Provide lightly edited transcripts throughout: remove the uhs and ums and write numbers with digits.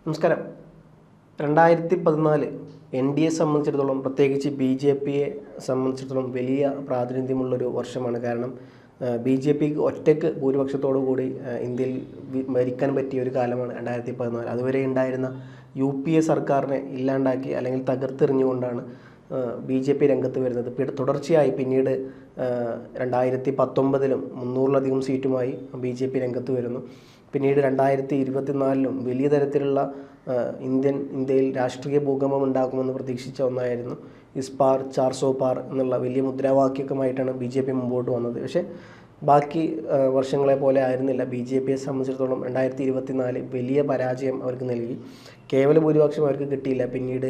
നമസ്കാരം. 2014 NDA സംബന്ധിച്ചിടത്തോളം, പ്രത്യേകിച്ച് BJPയെ സംബന്ധിച്ചിടത്തോളം വലിയ പ്രാതിനിധ്യമുള്ളൊരു വർഷമാണ്. കാരണം BJPക്ക് ഒറ്റയ്ക്ക് ഭൂരിപക്ഷത്തോടു കൂടി ഇന്ത്യയിൽ ഭരിക്കാൻ പറ്റിയ ഒരു കാലമാണ് 2014. അതുവരെ ഉണ്ടായിരുന്ന UPA സർക്കാരിനെ ഇല്ലാണ്ടാക്കി അല്ലെങ്കിൽ തകർത്തെറിഞ്ഞുകൊണ്ടാണ് BJP രംഗത്ത് വരുന്നത്. തുടർച്ചയായി പിന്നീട് 2019 300-ലധികം സീറ്റുമായി BJP രംഗത്ത് വരുന്നു. പിന്നീട് 2024 വലിയ തരത്തിലുള്ള ഇന്ത്യയിൽ രാഷ്ട്രീയ ഭൂകമ്പം ഉണ്ടാക്കുമെന്ന് പ്രതീക്ഷിച്ച ഒന്നായിരുന്നു. ഇസ് പാർ 400 പാർ എന്നുള്ള വലിയ മുദ്രാവാക്യമൊക്കെയായിട്ടാണ് BJP മുമ്പോട്ട് വന്നത്. പക്ഷേ ബാക്കി വർഷങ്ങളെ പോലെ ആയിരുന്നില്ല. BJPയെ സംബന്ധിച്ചിടത്തോളം 2024 വലിയ പരാജയം അവർക്ക് നൽകി. കേവല ഭൂരിപക്ഷം അവർക്ക് കിട്ടിയില്ല. പിന്നീട്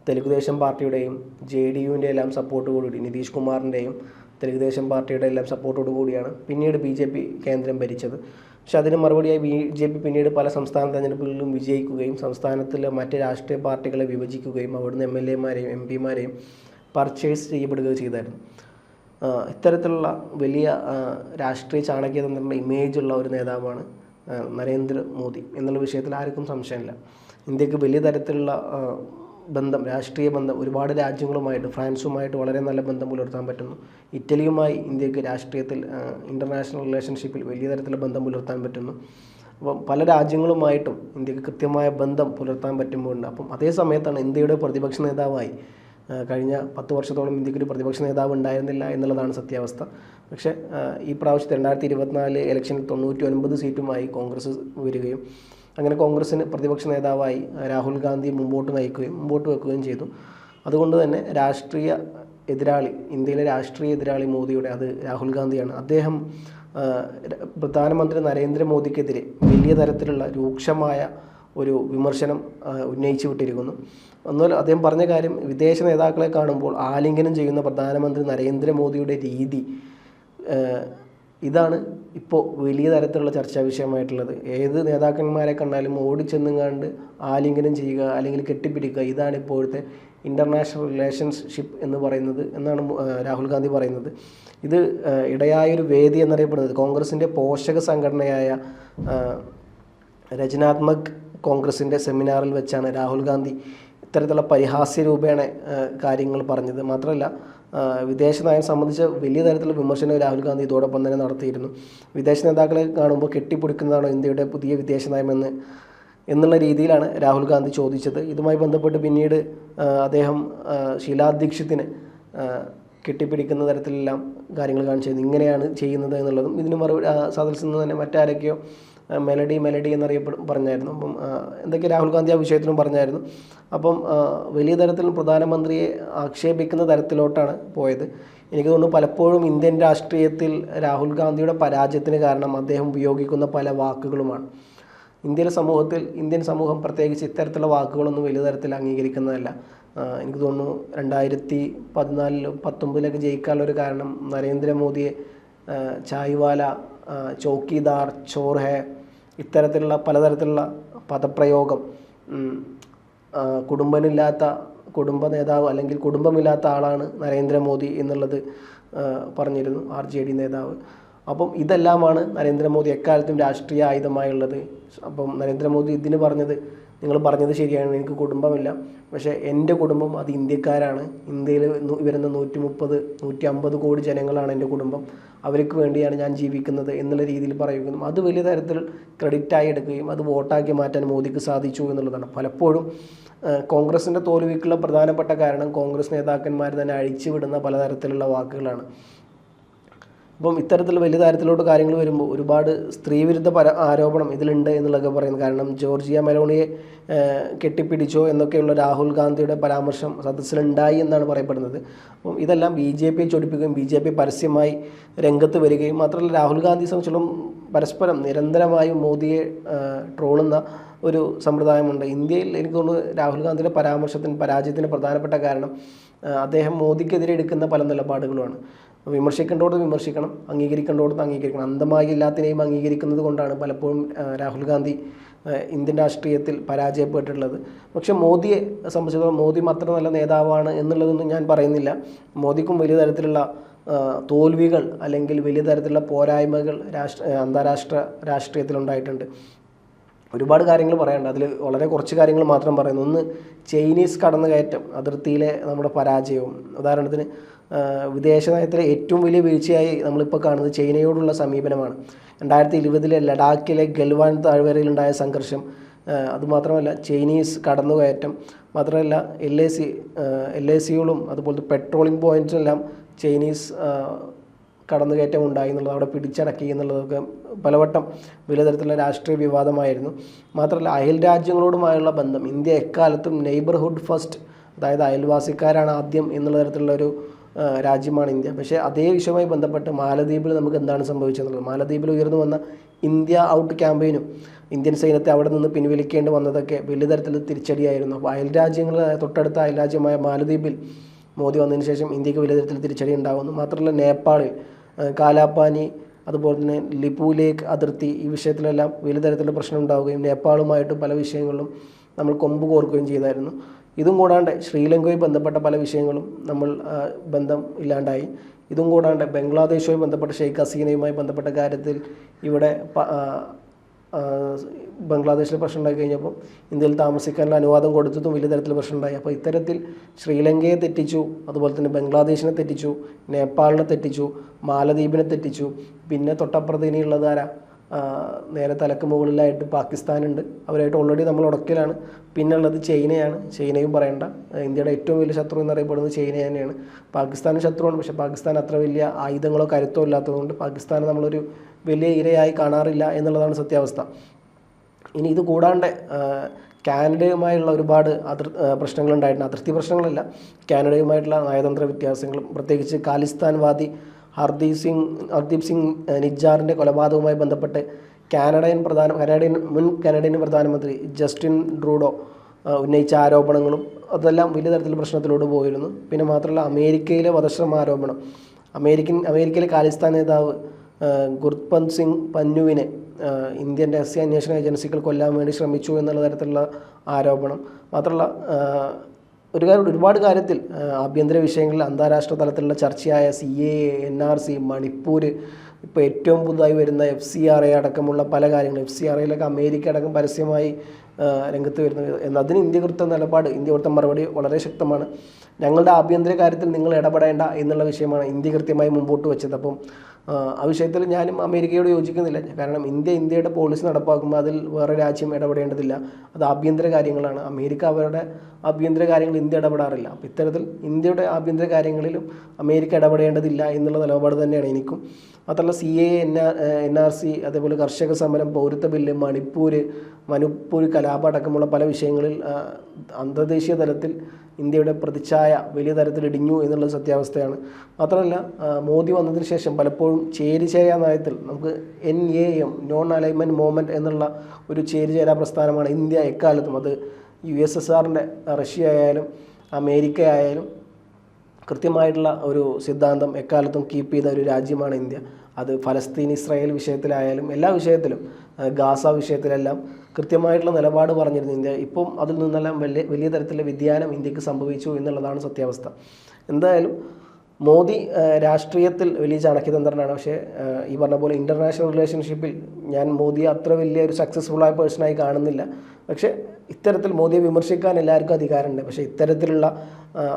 തെലുഗുദേശം പാർട്ടിയുടെയും JDUവിൻ്റെ എല്ലാം സപ്പോർട്ടോടുകൂടി, നിതീഷ് കുമാറിൻ്റെയും തെലുഗുദേശം പാർട്ടിയുടെ എല്ലാം സപ്പോർട്ടോടുകൂടിയാണ് പിന്നീട് BJP കേന്ദ്രം ഭരിച്ചത്. പക്ഷെ അതിന് മറുപടിയായി BJP പിന്നീട് പല സംസ്ഥാന തെരഞ്ഞെടുപ്പുകളിലും വിജയിക്കുകയും സംസ്ഥാനത്തിലെ മറ്റ് രാഷ്ട്രീയ പാർട്ടികളെ വിഭജിക്കുകയും അവിടുന്ന് MLA-മാരെയും MP-മാരെയും പർച്ചേസ് ചെയ്യപ്പെടുകയും ചെയ്തായിരുന്നു. ഇത്തരത്തിലുള്ള വലിയ രാഷ്ട്രീയ ചാണക്യതന്ത്രത്തിൻ്റെ ഇമേജുള്ള ഒരു നേതാവാണ് നരേന്ദ്രമോദി എന്നുള്ള വിഷയത്തിൽ ആർക്കും സംശയമില്ല. ഇന്ത്യക്ക് വലിയ തരത്തിലുള്ള രാഷ്ട്രീയ ബന്ധം ഒരുപാട് രാജ്യങ്ങളുമായിട്ട്, ഫ്രാൻസുമായിട്ട് വളരെ നല്ല ബന്ധം പുലർത്താൻ പറ്റുന്നു. ഇറ്റലിയുമായി ഇന്ത്യക്ക് രാഷ്ട്രീയത്തിൽ ഇൻ്റർനാഷണൽ റിലേഷൻഷിപ്പിൽ വലിയ തരത്തിലുള്ള ബന്ധം പുലർത്താൻ പറ്റുന്നു. അപ്പം പല രാജ്യങ്ങളുമായിട്ടും ഇന്ത്യക്ക് കൃത്യമായ ബന്ധം പുലർത്താൻ പറ്റുമ്പോഴുണ്ട്. അപ്പം അതേ സമയത്താണ് ഇന്ത്യയുടെ പ്രതിപക്ഷ നേതാവായി കഴിഞ്ഞ 10 വർഷത്തോളം ഇന്ത്യക്കൊരു പ്രതിപക്ഷ നേതാവ് ഉണ്ടായിരുന്നില്ല എന്നുള്ളതാണ് സത്യാവസ്ഥ. പക്ഷേ ഈ പ്രാവശ്യത്തെ 2024 ഇലക്ഷനിൽ 99 സീറ്റുമായി കോൺഗ്രസ് വരികയും അങ്ങനെ കോൺഗ്രസ്സിന് പ്രതിപക്ഷ നേതാവായി രാഹുൽ ഗാന്ധി മുമ്പോട്ട് വെക്കുകയും ചെയ്തു. അതുകൊണ്ട് തന്നെ ഇന്ത്യയിലെ രാഷ്ട്രീയ എതിരാളി മോദിയുടെ അത് രാഹുൽ ഗാന്ധിയാണ്. അദ്ദേഹം പ്രധാനമന്ത്രി നരേന്ദ്രമോദിക്കെതിരെ വലിയ തരത്തിലുള്ള രൂക്ഷമായ ഒരു വിമർശനം ഉന്നയിച്ചു വിട്ടിരിക്കുന്നു. എന്നാൽ അദ്ദേഹം പറഞ്ഞ കാര്യം, വിദേശ നേതാക്കളെ കാണുമ്പോൾ ആലിംഗനം ചെയ്യുന്ന പ്രധാനമന്ത്രി നരേന്ദ്രമോദിയുടെ രീതി, ഇതാണ് ഇപ്പോൾ വലിയ തരത്തിലുള്ള ചർച്ചാ വിഷയമായിട്ടുള്ളത്. ഏത് നേതാക്കന്മാരെ കണ്ടാലും ഓടിച്ചെന്നുങ്ങാണ്ട് ആലിംഗനം ചെയ്യുക അല്ലെങ്കിൽ കെട്ടിപ്പിടിക്കുക, ഇതാണ് ഇപ്പോഴത്തെ ഇൻ്റർനാഷണൽ റിലേഷൻഷിപ്പ് എന്ന് പറയുന്നത് എന്നാണ് രാഹുൽ ഗാന്ധി പറയുന്നത്. ഇത് ഇടയായൊരു വേദി എന്നറിയപ്പെടുന്നത് കോൺഗ്രസിൻ്റെ പോഷക സംഘടനയായ രചനാത്മക് കോൺഗ്രസിൻ്റെ സെമിനാറിൽ വെച്ചാണ് രാഹുൽ ഗാന്ധി ഇത്തരത്തിലുള്ള പരിഹാസ്യ രൂപേണ കാര്യങ്ങൾ പറഞ്ഞത്. മാത്രമല്ല, വിദേശ നയം സംബന്ധിച്ച വലിയ തരത്തിലുള്ള വിമർശനം രാഹുൽ ഗാന്ധി ഇതോടൊപ്പം തന്നെ നടത്തിയിരുന്നു. വിദേശ നേതാക്കളെ കാണുമ്പോൾ കെട്ടിപ്പിടിക്കുന്നതാണോ ഇന്ത്യയുടെ പുതിയ വിദേശ നയം എന്നുള്ള രീതിയിലാണ് രാഹുൽ ഗാന്ധി ചോദിച്ചത്. ഇതുമായി ബന്ധപ്പെട്ട് പിന്നീട് അദ്ദേഹം ഷീലാ ദീക്ഷിത്തിനെ കെട്ടിപ്പിടിക്കുന്ന തരത്തിലെല്ലാം കാര്യങ്ങൾ കാണിച്ചിരുന്നു. ഇങ്ങനെയാണ് ചെയ്യുന്നത് എന്നുള്ളതും ഇതിന് മറുപടി സദസ്സിൽ നിന്ന് തന്നെ മറ്റാരൊക്കെയോ മെലഡി പറഞ്ഞായിരുന്നു. അപ്പം എന്തൊക്കെ രാഹുൽ ഗാന്ധി ആ വിഷയത്തിലും പറഞ്ഞായിരുന്നു. അപ്പം വലിയ തരത്തിൽ പ്രധാനമന്ത്രിയെ ആക്ഷേപിക്കുന്ന തരത്തിലോട്ടാണ് പോയത്. എനിക്ക് തോന്നുന്നു പലപ്പോഴും ഇന്ത്യൻ രാഷ്ട്രീയത്തിൽ രാഹുൽ ഗാന്ധിയുടെ പരാജയത്തിന് കാരണം അദ്ദേഹം ഉപയോഗിക്കുന്ന പല വാക്കുകളുമാണ്. ഇന്ത്യൻ സമൂഹം പ്രത്യേകിച്ച് ഇത്തരത്തിലുള്ള വാക്കുകളൊന്നും വലിയ തരത്തിൽ അംഗീകരിക്കുന്നതല്ല. എനിക്ക് തോന്നുന്നു 2014-19 ജയിക്കാനുള്ളൊരു കാരണം നരേന്ദ്രമോദിയെ ചായ്വാല, ചൗക്കിദാർ, ചോർ ഹേ, ഇത്തരത്തിലുള്ള പലതരത്തിലുള്ള പദപ്രയോഗം, കുടുംബ നേതാവ് അല്ലെങ്കിൽ കുടുംബമില്ലാത്ത ആളാണ് നരേന്ദ്രമോദി എന്നുള്ളത് പറഞ്ഞിരുന്നു RJD നേതാവ്. അപ്പം ഇതെല്ലാമാണ് നരേന്ദ്രമോദി എക്കാലത്തും രാഷ്ട്രീയ ആയുധമായുള്ളത്. അപ്പം നരേന്ദ്രമോദി ഇതിന് പറഞ്ഞത്, നിങ്ങൾ പറഞ്ഞത് ശരിയാണ്, എനിക്ക് കുടുംബമില്ല, പക്ഷേ എൻ്റെ കുടുംബം അത് ഇന്ത്യക്കാരാണ്. ഇന്ത്യയിൽ വരുന്ന 130-150 കോടി ജനങ്ങളാണ് എൻ്റെ കുടുംബം, അവർക്ക് വേണ്ടിയാണ് ഞാൻ ജീവിക്കുന്നത് എന്നുള്ള രീതിയിൽ പറയുകയും അത് വലിയ തരത്തിൽ ക്രെഡിറ്റായി എടുക്കുകയും അത് വോട്ടാക്കി മാറ്റാൻ മോദിക്ക് സാധിച്ചു എന്നുള്ളതാണ്. പലപ്പോഴും കോൺഗ്രസിൻ്റെ തോൽവിക്കുള്ള പ്രധാനപ്പെട്ട കാരണം കോൺഗ്രസ് നേതാക്കന്മാർ തന്നെ അഴിച്ചുവിടുന്ന പലതരത്തിലുള്ള വാക്കുകളാണ്. അപ്പം ഇത്തരത്തിൽ വലിയ തരത്തിലോട്ട് കാര്യങ്ങൾ വരുമ്പോൾ ഒരുപാട് സ്ത്രീവിരുദ്ധ ആരോപണം ഇതിലുണ്ട് എന്നുള്ളതൊക്കെ പറയുന്നത്. കാരണം ജോർജിയ മെലോണിയെ കെട്ടിപ്പിടിച്ചോ എന്നൊക്കെയുള്ള രാഹുൽ ഗാന്ധിയുടെ പരാമർശം സദസ്സിലുണ്ടായി എന്നാണ് പറയപ്പെടുന്നത്. അപ്പം ഇതെല്ലാം BJPയെ ചൊടിപ്പിക്കുകയും BJP പരസ്യമായി രംഗത്ത് വരികയും മാത്രമല്ല, രാഹുൽ ഗാന്ധിയെ സംബന്ധിച്ചിടത്തോളം പരസ്പരം നിരന്തരമായി മോദിയെ ട്രോളുന്ന ഒരു സമ്പ്രദായമുണ്ട് ഇന്ത്യയിൽ. എനിക്ക് തോന്നുന്നു രാഹുൽ ഗാന്ധിയുടെ പരാജയത്തിന് പ്രധാനപ്പെട്ട കാരണം അദ്ദേഹം മോദിക്കെതിരെ എടുക്കുന്ന പല നിലപാടുകളുമാണ്. വിമർശിക്കേണ്ടോട് വിമർശിക്കണം, അംഗീകരിക്കേണ്ടോടത്ത് അംഗീകരിക്കണം. അന്ധമായി എല്ലാത്തിനെയും അംഗീകരിക്കുന്നത് കൊണ്ടാണ് പലപ്പോഴും രാഹുൽ ഗാന്ധി ഇന്ത്യൻ രാഷ്ട്രീയത്തിൽ പരാജയപ്പെട്ടിട്ടുള്ളത്. പക്ഷേ മോദിയെ സംബന്ധിച്ചിടത്തോളം മോദി മാത്രം നല്ല നേതാവാണ് എന്നുള്ളതൊന്നും ഞാൻ പറയുന്നില്ല. മോദിക്കും വലിയ തരത്തിലുള്ള തോൽവികൾ അല്ലെങ്കിൽ വലിയ തരത്തിലുള്ള പോരായ്മകൾ അന്താരാഷ്ട്ര രാഷ്ട്രീയത്തിലുണ്ടായിട്ടുണ്ട്. ഒരുപാട് കാര്യങ്ങൾ പറയാനുണ്ട്. അതിൽ വളരെ കുറച്ച് കാര്യങ്ങൾ മാത്രം പറയുന്നു. ഒന്ന്, ചൈനീസ് കടന്നുകയറ്റം, അതിർത്തിയിലെ നമ്മുടെ പരാജയവും. ഉദാഹരണത്തിന് വിദേശ നയത്തിലെ ഏറ്റവും വലിയ വീഴ്ചയായി നമ്മളിപ്പോൾ കാണുന്നത് ചൈനയോടുള്ള സമീപനമാണ്. 2020 ലഡാക്കിലെ ഗൽവാൻ താഴ്വരയിലുണ്ടായ സംഘർഷം, അതുമാത്രമല്ല ചൈനീസ് കടന്നുകയറ്റം, മാത്രമല്ല LACകളും അതുപോലത്തെ പെട്രോളിംഗ് പോയിൻറ്റ്സെല്ലാം ചൈനീസ് കടന്നുകയറ്റം ഉണ്ടായി എന്നുള്ളത്, അവിടെ പിടിച്ചടക്കി എന്നുള്ളതൊക്കെ പലവട്ടം വലിയ തരത്തിലുള്ള രാഷ്ട്രീയ വിവാദമായിരുന്നു. മാത്രമല്ല അയൽ രാജ്യങ്ങളോടുമായുള്ള ബന്ധം, ഇന്ത്യ എക്കാലത്തും നെയ്ബർഹുഡ് ഫസ്റ്റ്, അതായത് അയൽവാസിക്കാരാണ് ആദ്യം എന്നുള്ള തരത്തിലുള്ളൊരു രാജ്യമാണ് ഇന്ത്യ. പക്ഷേ അതേ വിഷയവുമായി ബന്ധപ്പെട്ട് മാലദ്വീപിൽ നമുക്ക് എന്താണ് സംഭവിച്ചതെന്നുള്ളത്, മാലദ്വീപിൽ ഉയർന്നു വന്ന ഇന്ത്യ ഔട്ട് ക്യാമ്പയിനും ഇന്ത്യൻ സൈന്യത്തെ അവിടെ നിന്ന് പിൻവലിക്കേണ്ടി വന്നതൊക്കെ വലിയ തരത്തിൽ തിരിച്ചടിയായിരുന്നു. അപ്പോൾ തൊട്ടടുത്ത അയൽരാജ്യമായ മാലദ്വീപിൽ മോദി വന്നതിന് ശേഷം ഇന്ത്യക്ക് വലിയ തരത്തിൽ തിരിച്ചടി ഉണ്ടാകുന്നു. മാത്രമല്ല നേപ്പാളിൽ കാലാപാനി, അതുപോലെ തന്നെ ലിപു ലേക്ക് അതിർത്തി, ഈ വിഷയത്തിലെല്ലാം വലിയ തരത്തിലുള്ള പ്രശ്നം ഉണ്ടാവുകയും നേപ്പാളുമായിട്ട് പല വിഷയങ്ങളിലും നമ്മൾ കൊമ്പ് കോർക്കുകയും ചെയ്തായിരുന്നു. ഇതും കൂടാണ്ട് ശ്രീലങ്കയുമായി ബന്ധപ്പെട്ട പല വിഷയങ്ങളും നമ്മൾ ബന്ധം ഇല്ലാണ്ടായി. ഇതും കൂടാണ്ട് ബംഗ്ലാദേശുമായി ബന്ധപ്പെട്ട ഷെയ്ഖ് ഹസീനയുമായി ബന്ധപ്പെട്ട കാര്യത്തിൽ ഇവിടെ ബംഗ്ലാദേശിൽ പ്രശ്നം ഉണ്ടായി കഴിഞ്ഞപ്പോൾ ഇന്ത്യയിൽ താമസിക്കാനുള്ള അനുവാദം കൊടുത്തതും വലിയ തരത്തിൽ പ്രശ്നം ഉണ്ടായി. അപ്പോൾ ഇത്തരത്തിൽ ശ്രീലങ്കയെ തെറ്റിച്ചു, അതുപോലെ തന്നെ ബംഗ്ലാദേശിനെ തെറ്റിച്ചു, നേപ്പാളിനെ തെറ്റിച്ചു, മാലദ്വീപിനെ തെറ്റിച്ചു. പിന്നെ തൊട്ടപ്പുറത്ത് ഇനിയുള്ളത് ആരാ, നേരെ തലക്ക് മുകളിലായിട്ട് പാകിസ്ഥാനുണ്ട്, അവരായിട്ട് ഓൾറെഡി നമ്മൾ ഉടക്കിലാണ്. പിന്നെ ഉള്ളത് ചൈനയാണ്. ചൈനയും പറയേണ്ട, ഇന്ത്യയുടെ ഏറ്റവും വലിയ ശത്രു എന്നറിയപ്പെടുന്നത് ചൈന തന്നെയാണ്. പാകിസ്ഥാനും ശത്രുവാണ്, പക്ഷേ പാകിസ്ഥാൻ അത്ര വലിയ ആയുധങ്ങളോ കരുത്തോ ഇല്ലാത്തതുകൊണ്ട് പാകിസ്ഥാനെ നമ്മളൊരു വലിയ ഇരയായി കാണാറില്ല എന്നുള്ളതാണ് സത്യാവസ്ഥ. ഇനി ഇത് കൂടാണ്ട് കാനഡയുമായുള്ള ഒരുപാട് പ്രശ്നങ്ങളുണ്ടായിട്ടുണ്ട്. അതിർത്തി പ്രശ്നങ്ങളല്ല, കാനഡയുമായിട്ടുള്ള നയതന്ത്ര വ്യത്യാസങ്ങളും, പ്രത്യേകിച്ച് ഖാലിസ്ഥാൻവാദി ഹർദീപ് സിംഗ് നിജ്ജാറിൻ്റെ കൊലപാതകവുമായി ബന്ധപ്പെട്ട് മുൻ കനേഡിയൻ പ്രധാനമന്ത്രി ജസ്റ്റിൻ ട്രൂഡോ ഉന്നയിച്ച ആരോപണങ്ങളും അതെല്ലാം വലിയ തരത്തിൽ പ്രശ്നത്തിലൂടെ പോയിരുന്നു. പിന്നെ മാത്രമല്ല അമേരിക്കയിലെ വധശ്രമ ആരോപണം, അമേരിക്കയിലെ ഖാലിസ്ഥാൻ നേതാവ് ഗുർപന്ത് സിംഗ് പന്നുവിനെ ഇന്ത്യൻ രഹസ്യ അന്വേഷണ ഏജൻസികൾ കൊല്ലാൻ വേണ്ടി ശ്രമിച്ചു എന്നുള്ള തരത്തിലുള്ള ആരോപണം. മാത്രമല്ല ഒരുപാട് കാര്യത്തിൽ ആഭ്യന്തര വിഷയങ്ങളിൽ അന്താരാഷ്ട്ര തലത്തിലുള്ള ചർച്ചയായ CAA, NRC, മണിപ്പൂർ, ഇപ്പോൾ ഏറ്റവും പുതുതായി വരുന്ന FCRA അടക്കമുള്ള പല കാര്യങ്ങളും, FCRAയിലൊക്കെ അമേരിക്ക അടക്കം പരസ്യമായി രംഗത്ത് വരുന്നത്. എന്നതിന് ഇന്ത്യ കൊടുത്ത നിലപാട്, ഇന്ത്യ കൊടുത്ത മറുപടി വളരെ ശക്തമാണ്. ഞങ്ങളുടെ ആഭ്യന്തര കാര്യത്തിൽ നിങ്ങൾ ഇടപെടേണ്ട എന്നുള്ള വിഷയമാണ് ഇന്ത്യ കൃത്യമായി മുമ്പോട്ട് വെച്ചത്. അപ്പം ആ വിഷയത്തിൽ ഞാനും അമേരിക്കയോട് യോജിക്കുന്നില്ല. കാരണം ഇന്ത്യയുടെ പോളിസി നടപ്പാക്കുമ്പോൾ അതിൽ വേറെ രാജ്യം ഇടപെടേണ്ടതില്ല, അത് ആഭ്യന്തര കാര്യങ്ങളാണ്. അമേരിക്ക അവരുടെ ആഭ്യന്തര കാര്യങ്ങളിൽ ഇന്ത്യ ഇടപെടാറില്ല. അപ്പോൾ ഇത്തരത്തിൽ ഇന്ത്യയുടെ ആഭ്യന്തര കാര്യങ്ങളിലും അമേരിക്ക ഇടപെടേണ്ടതില്ല എന്നുള്ള നിലപാട് തന്നെയാണ് എനിക്കും. മാത്രമല്ല CAA, NRC, അതേപോലെ കർഷക സമരം, പൗരത്വ ബില്ല്, മണിപ്പൂർ കലാപം അടക്കമുള്ള പല വിഷയങ്ങളിൽ അന്തർദേശീയ തലത്തിൽ ഇന്ത്യയുടെ പ്രതിച്ഛായ വലിയ തരത്തിൽ ഇടിഞ്ഞു എന്നുള്ള സത്യാവസ്ഥയാണ്. മാത്രമല്ല മോദി വന്നതിന് ശേഷം പലപ്പോഴും ചേരിചേരാ നയത്തിൽ നമുക്ക് NAM, നോൺ അലൈൻമെൻറ്റ് മൂവ്മെൻറ്റ് എന്നുള്ള ഒരു ചേരിചേരാ പ്രസ്ഥാനമാണ് ഇന്ത്യ എക്കാലത്തും. അത് USSRൻ്റെ റഷ്യ ആയാലും അമേരിക്ക ആയാലും കൃത്യമായിട്ടുള്ള ഒരു സിദ്ധാന്തം എക്കാലത്തും കീപ്പ് ചെയ്ത ഒരു രാജ്യമാണ് ഇന്ത്യ. അത് ഫലസ്തീൻ ഇസ്രായേൽ വിഷയത്തിലായാലും എല്ലാ വിഷയത്തിലും, ഗാസ വിഷയത്തിലെല്ലാം കൃത്യമായിട്ടുള്ള നിലപാട് പറഞ്ഞിരുന്നു ഇന്ത്യ. ഇപ്പം അതിൽ നിന്നെല്ലാം വലിയ തരത്തിലുള്ള വ്യതിയാനം ഇന്ത്യക്ക് സംഭവിച്ചു എന്നുള്ളതാണ് സത്യാവസ്ഥ. എന്തായാലും മോദി രാഷ്ട്രീയത്തിൽ വലിയ ചാണക്യതന്ത്രനാണ്. പക്ഷേ ഈ പറഞ്ഞ പോലെ ഇൻ്റർനാഷണൽ റിലേഷൻഷിപ്പിൽ ഞാൻ മോദിയെ അത്ര വലിയൊരു സക്സസ്ഫുള്ളായ പേഴ്സണായി കാണുന്നില്ല. പക്ഷേ ഇത്തരത്തിൽ മോദിയെ വിമർശിക്കാൻ എല്ലാവർക്കും അധികാരമുണ്ട്. പക്ഷേ ഇത്തരത്തിലുള്ള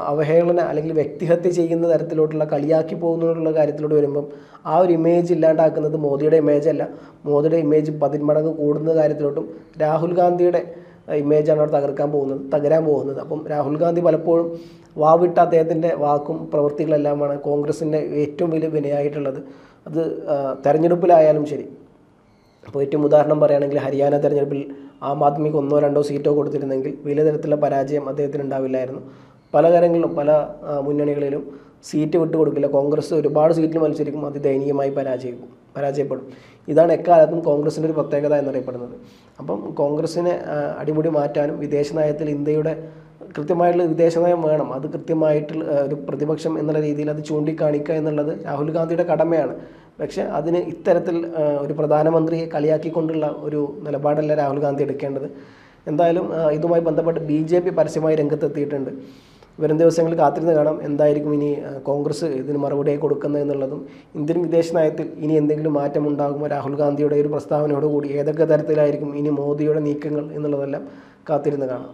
അവഹേളന അല്ലെങ്കിൽ വ്യക്തിഹത്യ ചെയ്യുന്ന തരത്തിലോട്ടുള്ള കളിയാക്കി പോകുന്നതിനുള്ള കാര്യത്തിലൂടെ വരുമ്പം ആ ഒരു ഇമേജ് ഇല്ലാണ്ടാക്കുന്നത് മോദിയുടെ ഇമേജ് അല്ല, മോദിയുടെ ഇമേജ് 10 മടങ്ങ് കൂടുന്ന കാര്യത്തിലോട്ടും രാഹുൽ ഗാന്ധിയുടെ ഇമേജാണ് അവിടെ തകരാൻ പോകുന്നത്. അപ്പം രാഹുൽ ഗാന്ധി പലപ്പോഴും വാവിട്ട അദ്ദേഹത്തിൻ്റെ വാക്കും പ്രവൃത്തികളെല്ലാമാണ് കോൺഗ്രസിൻ്റെ ഏറ്റവും വലിയ വിനയായിട്ടുള്ളത്. അത് തെരഞ്ഞെടുപ്പിലായാലും ശരി. അപ്പോൾ ഏറ്റവും ഉദാഹരണം പറയുകയാണെങ്കിൽ ഹരിയാന തെരഞ്ഞെടുപ്പിൽ ആം ആദ്മിക്ക് 1-2 സീറ്റോ കൊടുത്തിരുന്നെങ്കിൽ വലിയ തരത്തിലുള്ള പരാജയം അദ്ദേഹത്തിന് ഉണ്ടാവില്ലായിരുന്നു. പല കാര്യങ്ങളിലും പല മുന്നണികളിലും സീറ്റ് വിട്ടുകൊടുക്കില്ല. കോൺഗ്രസ് ഒരുപാട് സീറ്റിൽ മത്സരിക്കും, അതിദയനീയമായി പരാജയപ്പെടും. ഇതാണ് എക്കാലത്തും കോൺഗ്രസിൻ്റെ ഒരു പ്രത്യേകത എന്നറിയപ്പെടുന്നത്. അപ്പം കോൺഗ്രസിനെ അടിമുടി മാറ്റാനും വിദേശ നയത്തിൽ ഇന്ത്യയുടെ കൃത്യമായിട്ടുള്ള വിദേശ നയം വേണം, അത് കൃത്യമായിട്ടുള്ള ഒരു പ്രതിപക്ഷം എന്നുള്ള രീതിയിൽ അത് ചൂണ്ടിക്കാണിക്കുക എന്നുള്ളത് രാഹുൽ ഗാന്ധിയുടെ കടമയാണ്. പക്ഷേ അതിന് ഇത്തരത്തിൽ ഒരു പ്രധാനമന്ത്രിയെ കളിയാക്കിക്കൊണ്ടുള്ള ഒരു നിലപാടല്ല രാഹുൽ ഗാന്ധി എടുക്കേണ്ടത്. എന്തായാലും ഇതുമായി ബന്ധപ്പെട്ട് BJP പരസ്യമായി രംഗത്തെത്തിയിട്ടുണ്ട്. വരും ദിവസങ്ങളിൽ കാത്തിരുന്ന് കാണാം എന്തായിരിക്കും ഇനി കോൺഗ്രസ് ഇതിന് മറുപടിയായി കൊടുക്കുന്നത് എന്നുള്ളതും. ഇന്ത്യൻ വിദേശ നയത്തിൽ ഇനി എന്തെങ്കിലും മാറ്റം ഉണ്ടാകുമോ രാഹുൽ ഗാന്ധിയുടെ ഒരു പ്രസ്താവനയോടുകൂടി, ഏതൊക്കെ തരത്തിലായിരിക്കും ഇനി മോദിയുടെ നീക്കങ്ങൾ എന്നുള്ളതെല്ലാം കാത്തിരുന്ന് കാണാം.